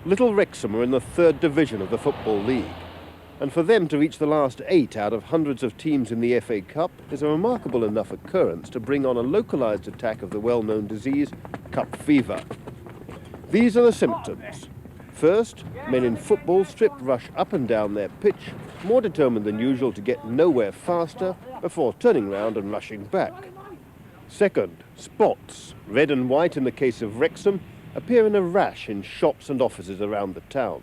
Little Wrexham are in the 3rd division of the Football League, and for them to reach the last 8 out of hundreds of teams in the FA Cup is a remarkable enough occurrence to bring on a localised attack of the well-known disease, cup fever. These are the symptoms. First, men in football strip rush up and down their pitch, more determined than usual to get nowhere faster before turning round and rushing back. Second, spots, red and white in the case of Wrexham, appear in a rash in shops and offices around the town.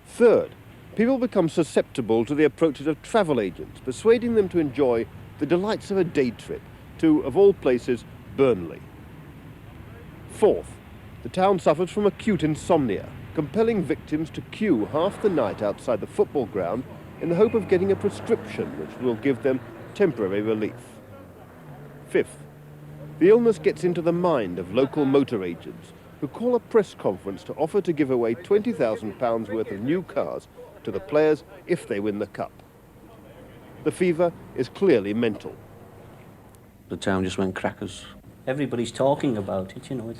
Third, people become susceptible to the approaches of travel agents, persuading them to enjoy the delights of a day trip to, of all places, Burnley. Fourth, the town suffers from acute insomnia, compelling victims to queue half the night outside the football ground in the hope of getting a prescription which will give them temporary relief. Fifth, the illness gets into the mind of local motor agents who call a press conference to offer to give away £20,000 worth of new cars to the players if they win the cup. The fever is clearly mental. The town just went crackers. Everybody's talking about it, you know,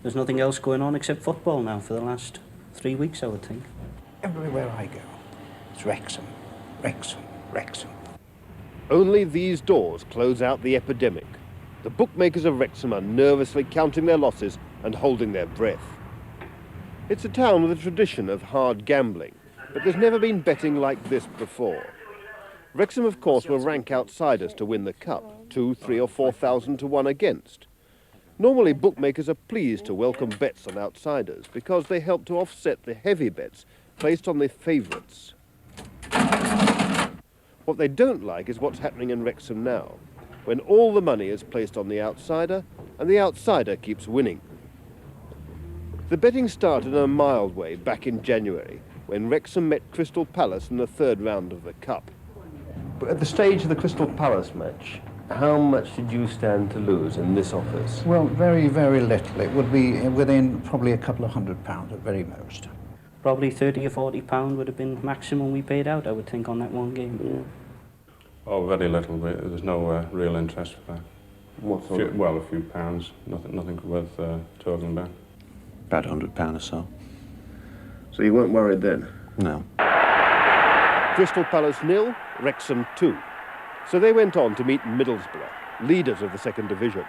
there's nothing else going on except football now for the last 3 weeks, I would think. Everywhere I go, it's Wrexham, Wrexham, Wrexham. Only these doors close out the epidemic. The bookmakers of Wrexham are nervously counting their losses and holding their breath. It's a town with a tradition of hard gambling, but there's never been betting like this before. Wrexham, of course, will rank outsiders to win the cup, 2, 3 or 4,000 to 1 against. Normally, bookmakers are pleased to welcome bets on outsiders because they help to offset the heavy bets placed on the favourites. What they don't like is what's happening in Wrexham now, when all the money is placed on the outsider and the outsider keeps winning. The betting started in a mild way back in January, when Wrexham met Crystal Palace in the 3rd round of the Cup. But at the stage of the Crystal Palace match, how much did you stand to lose in this office? Well, very, very little. It would be within probably a couple of £100 at very most. Probably £30 or £40 would have been maximum we paid out, I would think, on that one game. Yeah. Oh, very little. There's no real interest for that. What sort of? Well, a few pounds. Nothing worth talking about. About £100 or so. So you weren't worried then? No. Crystal Palace 0, Wrexham 2. So they went on to meet Middlesbrough, leaders of the 2nd division.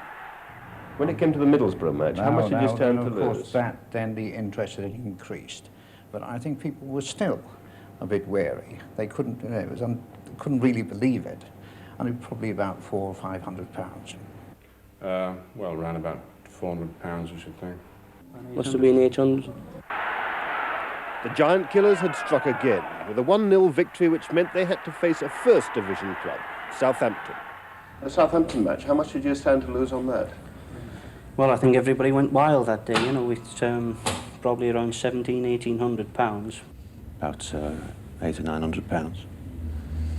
When it came to the Middlesbrough match, how much did you stand to lose? Of course, then the interest had increased. But I think people were still a bit wary. They couldn't, you know, couldn't really believe it. And it was probably about £400 or £500. Well, around about £400, I should think. Must have been 800. The Giant Killers had struck again, with a 1-0 victory which meant they had to face a 1st division club, Southampton. The Southampton match, how much did you stand to lose on that? Well, I think everybody went wild that day, you know, it's probably around £1,700–1,800. About £800 or £900.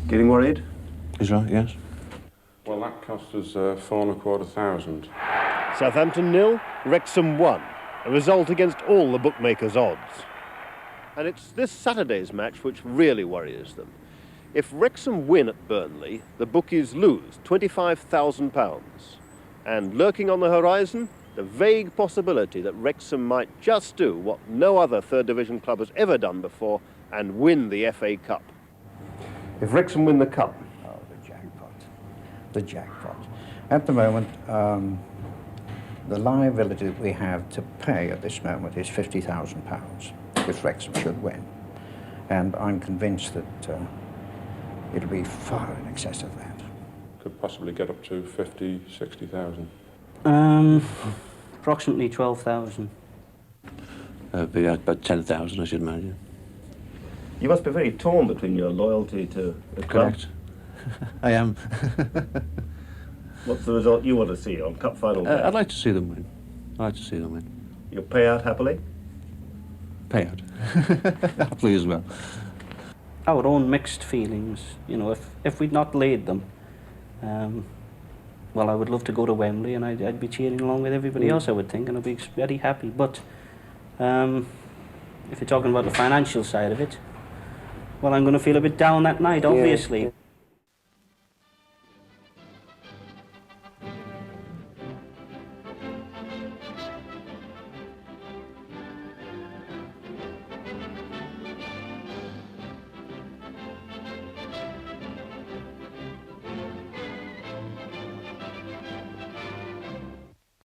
Getting worried? Is right, yes. Well, that cost us £4,250. Southampton 0, Wrexham 1, a result against all the bookmakers' odds. And it's this Saturday's match which really worries them. If Wrexham win at Burnley, the bookies lose £25,000. And lurking on the horizon, the vague possibility that Wrexham might just do what no other 3rd division club has ever done before and win the FA Cup. If Wrexham win the Cup... Oh, the jackpot. The jackpot. At the moment, the liability that we have to pay at this moment is £50,000. If Wrexham should win. And I'm convinced that it'll be far in excess of that. Could possibly get up to 50, 60,000. Approximately 12,000. Be about 10,000, I should imagine. You must be very torn between your loyalty to the club. Correct. I am. What's the result you want to see on Cup final day? I'd like to see them win. I'd like to see them win. You'll pay out happily? Payout. Happily as well. Our own mixed feelings, you know, if we'd not laid them, well, I would love to go to Wembley and I'd be cheering along with everybody else, I would think, and I'd be very happy. But if you're talking about the financial side of it, well, I'm going to feel a bit down that night, obviously. Yeah.